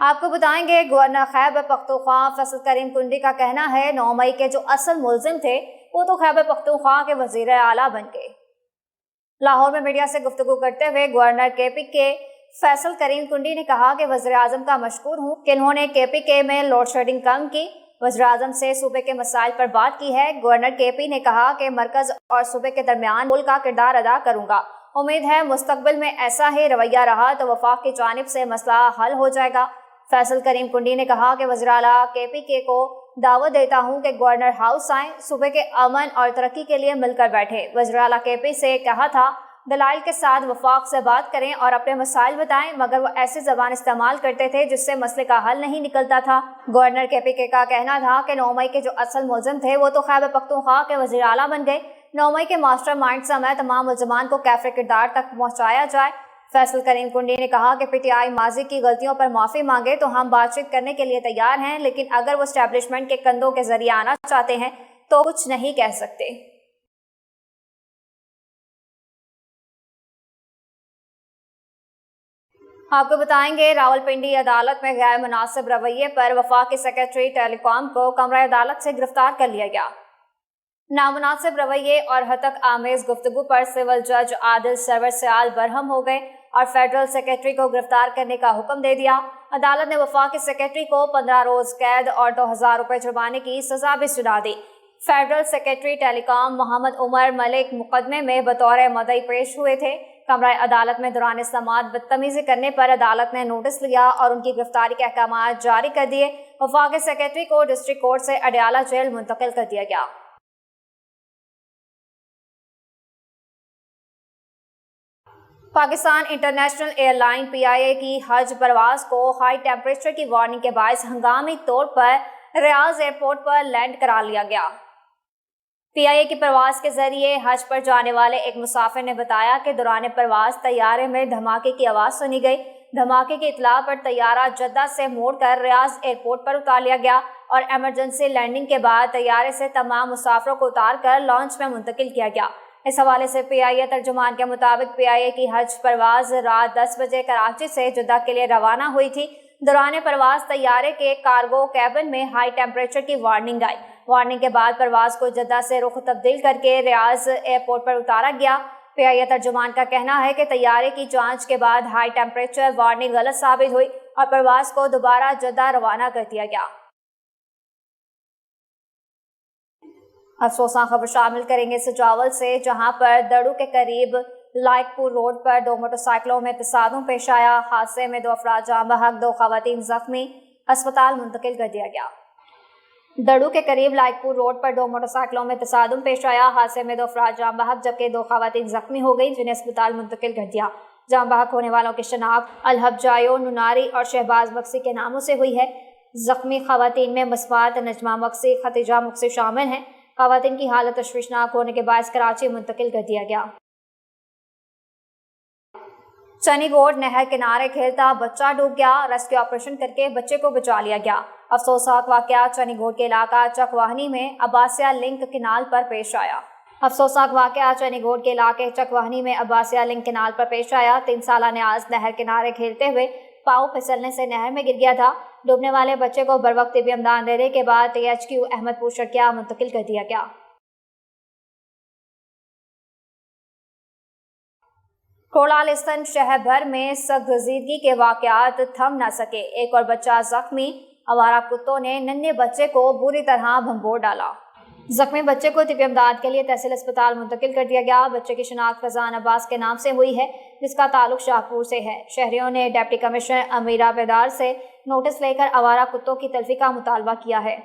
آپ کو بتائیں گے گورنر خیبر پختونخوا فیصل کریم کنڈی کا کہنا ہے 9 مئی کے جو اصل ملزم تھے وہ تو خیبر پختونخوا کے وزیر اعلیٰ بن گئے۔ لاہور میں میڈیا سے گفتگو کرتے ہوئے گورنر کے پی کے فیصل کریم کنڈی نے کہا کہ وزیر اعظم کا مشکور ہوں کہ انہوں نے کے پی کے میں لوڈ شیڈنگ کم کی، وزیر اعظم سے صوبے کے مسائل پر بات کی ہے۔ گورنر کے پی نے کہا کہ مرکز اور صوبے کے درمیان پل کا کردار ادا کروں گا، امید ہے مستقبل میں ایسا ہی رویہ رہا تو وفاق کی جانب سے مسئلہ حل ہو جائے گا۔ فیصل کریم کنڈی نے کہا کہ وزیر اعلیٰ کے پی کے کو دعوت دیتا ہوں کہ گورنر ہاؤس آئیں، صوبے کے امن اور ترقی کے لیے مل کر بیٹھے۔ وزیر اعلیٰ کے پی سے کہا تھا دلائل کے ساتھ وفاق سے بات کریں اور اپنے مسائل بتائیں، مگر وہ ایسی زبان استعمال کرتے تھے جس سے مسئلے کا حل نہیں نکلتا تھا۔ گورنر کے پی کے کا کہنا تھا کہ 9 مئی کے جو اصل ملزم تھے وہ تو خیبر پختونخوا کے وزیر اعلیٰ بن گئے۔ 9 مئی کے ماسٹر مائنڈ سمیت تمام ملزمان کو کیفر کردار تک پہنچایا جائے۔ فیصل کریم کنڈی نے کہا کہ پی ٹی آئی ماضی کی غلطیوں پر معافی مانگے تو ہم بات چیت کرنے کے لیے تیار ہیں، لیکن اگر وہ اسٹیبلشمنٹ کے کندھوں کے ذریعے آنا چاہتے ہیں تو کچھ نہیں کہہ سکتے۔ آپ کو بتائیں گے راولپنڈی عدالت میں غیر مناسب رویے پر وفاقی سیکرٹری ٹیلی کام کو کمرہ عدالت سے گرفتار کر لیا گیا۔ نامناسب رویے اور ہتک آمیز گفتگو پر سول جج عادل سرور سیال برہم ہو گئے اور فیڈرل سیکرٹری کو گرفتار کرنے کا حکم دے دیا۔ عدالت نے وفاقی سیکرٹری کو 15 روز قید اور 2000 روپے جرمانے کی سزا بھی سنا دی۔ فیڈرل سیکرٹری ٹیلی کام محمد عمر ملک مقدمے میں بطور مدعی پیش ہوئے تھے۔ کمرہ عدالت میں دوران سماعت بدتمیزی کرنے پر عدالت نے نوٹس لیا اور ان کی گرفتاری کے احکامات جاری کر دیے۔ وفاقی سیکرٹری کو ڈسٹرکٹ کورٹ سے اڈیالہ جیل منتقل کر دیا گیا۔ پاکستان انٹرنیشنل ایئر لائن پی آئی اے کی حج پرواز کو ہائی ٹیمپریچر کی وارننگ کے باعث ہنگامی طور پر ریاض ایئرپورٹ پر لینڈ کرا لیا گیا۔ پی آئی اے کی پرواز کے ذریعے حج پر جانے والے ایک مسافر نے بتایا کہ دوران پرواز طیارے میں دھماکے کی آواز سنی گئی۔ دھماکے کی اطلاع پر طیارہ جدہ سے موڑ کر ریاض ایئرپورٹ پر اتار لیا گیا اور ایمرجنسی لینڈنگ کے بعد طیارے سے تمام مسافروں کو اتار کر لانچ میں منتقل کیا گیا۔ اس حوالے سے پی آئی اے ترجمان کے مطابق پی آئی اے کی حج پرواز رات 10 بجے کراچی سے جدہ کے لیے روانہ ہوئی تھی۔ دوران پرواز طیارے کے کارگو کیبن میں ہائی ٹیمپریچر کی وارننگ آئی۔ وارننگ کے بعد پرواز کو جدہ سے رخ تبدیل کر کے ریاض ایئرپورٹ پر اتارا گیا۔ پی آئی اے ترجمان کا کہنا ہے کہ طیارے کی جانچ کے بعد ہائی ٹیمپریچر وارننگ غلط ثابت ہوئی اور پرواز کو دوبارہ جدہ روانہ کر دیا گیا۔ افسوسناک خبر شامل کریں گے سجاول سے، جہاں پر دڑو کے قریب لائق پور روڈ پر 2 موٹر سائیکلوں میں تصادم پیش آیا۔ حادثے میں 2 افراد جاں بحق، 2 خواتین زخمی، اسپتال منتقل کر دیا گیا۔ دڑو کے قریب لائق پور روڈ پر 2 موٹر سائیکلوں میں تصادم پیش آیا۔ حادثے میں 2 افراد جاں بحق جبکہ 2 خواتین زخمی ہو گئی، جنہیں اسپتال منتقل کر دیا۔ جاں بحق ہونے والوں کی شناخت الحب جایو نناری اور شہباز مکسی کے ناموں سے ہوئی ہے۔ زخمی خواتین میں مسمات نجمہ مکسی، ختیجہ مکسی شامل ہیں۔ خواتین کی حالت تشویشناک ہونے کے باعث کراچی منتقل کر دیا گیا۔ چنی گوڈ نہر کنارے کھیلتا بچہ ڈوب گیا، ریسکیو آپریشن کر کے بچے کو بچا لیا گیا۔ افسوسناک واقعہ چنی گوڈ کے علاقہ چکواہنی میں عباسیہ لنک کنال پر پیش آیا۔ افسوسناک واقعہ چنی گوڈ کے علاقے چکواہنی میں عباسیہ لنک کنال پر پیش آیا۔ 3 سالہ نیاز نہر کنارے کھیلتے ہوئے پاؤں پھسلنے سے نہر میں گر گیا تھا۔ ڈوبنے والے بچے کو بروقت طبی امداد دینے کے بعد THQ احمد پور شرکیہ منتقل کر دیا گیا۔ کوڑالستان شہر بھر میں سرگزیدگی کے واقعات تھم نہ سکے، ایک اور بچہ زخمی، آوارہ کتوں نے ننھے بچے کو بری طرح بھنبور ڈالا۔ زخمی بچے کو طبی امداد کے لیے تحصیل اسپتال منتقل کر دیا گیا۔ بچے کی شناخت فیضان عباس کے نام سے ہوئی ہے، جس کا تعلق شاہپور سے ہے۔ شہریوں نے ڈپٹی کمشنر امیرہ بیدار سے نوٹس لے کر آوارہ کتوں کی تلفی کا مطالبہ کیا ہے۔